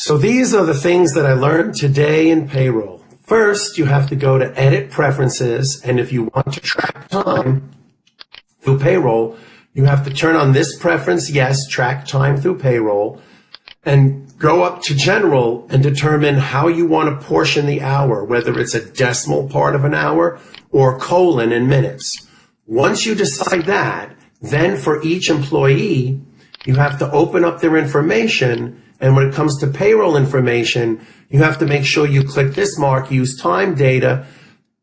So these are the things that I learned today in payroll. First, you have to go to Edit Preferences, and if you want to track time through payroll, you have to turn on this preference, yes, track time through payroll, and go up to General and determine how you want to portion the hour, whether it's a decimal part of an hour or colon in minutes. Once you decide that, then for each employee, you have to open up their information, and when it comes to payroll information, you have to make sure you click this mark, use time data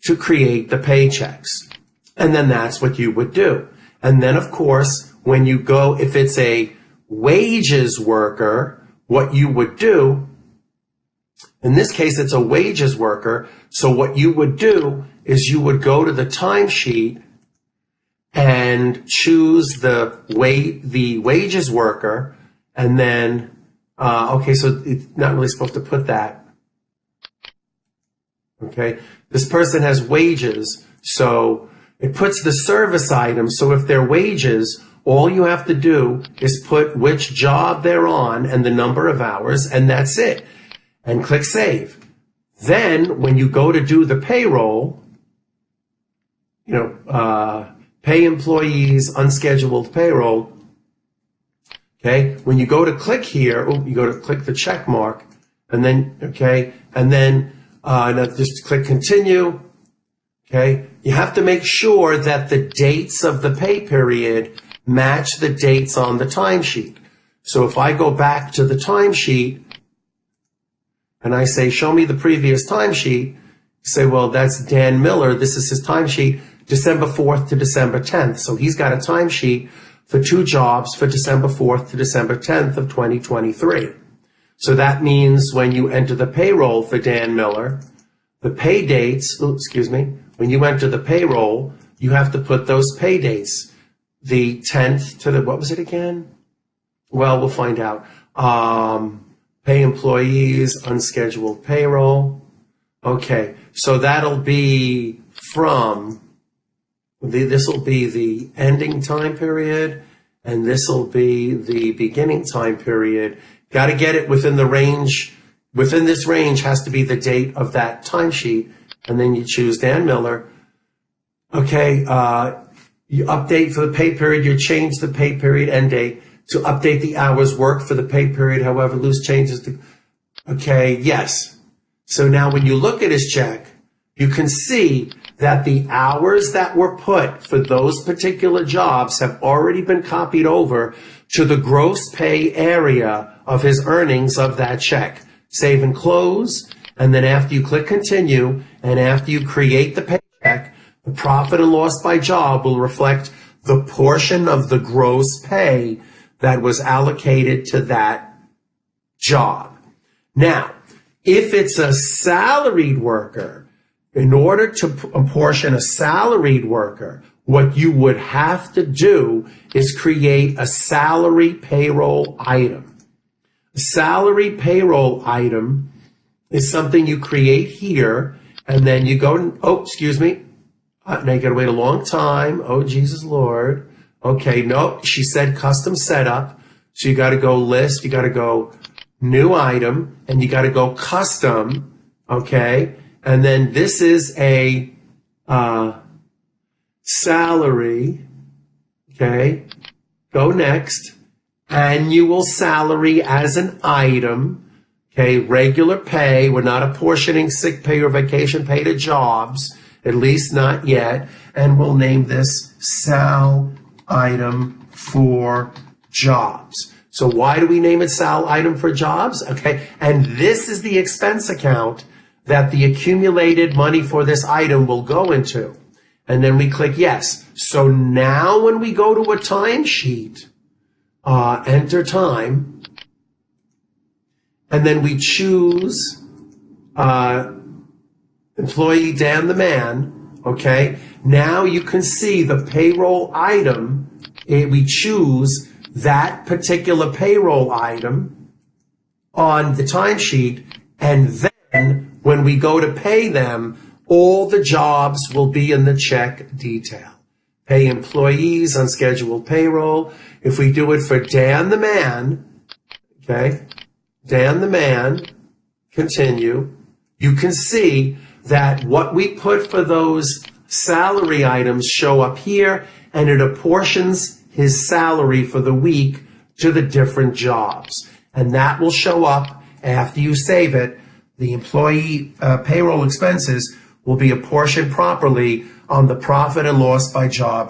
to create the paychecks. And then that's what you would do. And then, of course, when you go, if it's a wages worker, what you would do, in this case, it's a wages worker. So what you would do is you would go to the timesheet and choose the wages worker, and then, okay, so it's not really supposed to put that. Okay, this person has wages, so it puts the service item. So if they're wages, all you have to do is put which job they're on and the number of hours, and that's it. And click Save. Then, when you go to do the payroll, pay employees, unscheduled payroll, okay, when you go to click here, you go to click the check mark, and then, okay, and then now just click Continue, okay. You have to make sure that the dates of the pay period match the dates on the timesheet. So if I go back to the timesheet and I say, show me the previous timesheet, you say, well, that's Dan Miller. This is his timesheet, December 4th to December 10th. So he's got a timesheet for 2 jobs for December 4th to December 10th of 2023. So that means when you enter the payroll for Dan Miller, the pay dates, when you enter the payroll, you have to put those pay dates. The 10th to the, what was it again? Well, we'll find out. Pay employees, unscheduled payroll. Okay, so that'll be from, this will be the ending time period, and this will be the beginning time period. Got to get it within the range. Within this range has to be the date of that timesheet, and then you choose Dan Miller. Okay, you update for the pay period, you change the pay period end date to update the hours worked for the pay period, however, loose changes to, okay, yes. So now when you look at his check, you can see that the hours that were put for those particular jobs have already been copied over to the gross pay area of his earnings of that check. Save and close, and then after you click Continue, and after you create the paycheck, the profit and loss by job will reflect the portion of the gross pay that was allocated to that job. Now, if it's a salaried worker, in order to apportion a salaried worker, what you would have to do is create a salary payroll item. A salary payroll item is something you create here, and then you go, now you gotta wait a long time. Oh, Jesus Lord. Okay, no, she said custom setup. So you gotta go list, you gotta go new item, and you gotta go custom, okay? And then this is a salary, okay? Go next. Annual salary as an item, okay? Regular pay, we're not apportioning sick pay or vacation pay to jobs, at least not yet, and we'll name this Sal Item for Jobs. So why do we name it Sal Item for Jobs? Okay, and this is the expense account that the accumulated money for this item will go into. And then we click yes. So now when we go to a timesheet, enter time, and then we choose employee Dan the man, okay? Now you can see the payroll item, we choose that particular payroll item on the timesheet, and then when we go to pay them, all the jobs will be in the check detail. Pay employees, unscheduled payroll. If we do it for Dan the man, okay, Dan the man, continue, you can see that what we put for those salary items show up here, and it apportions his salary for the week to the different jobs. And that will show up after you save it. The employee payroll expenses will be apportioned properly on the profit and loss by job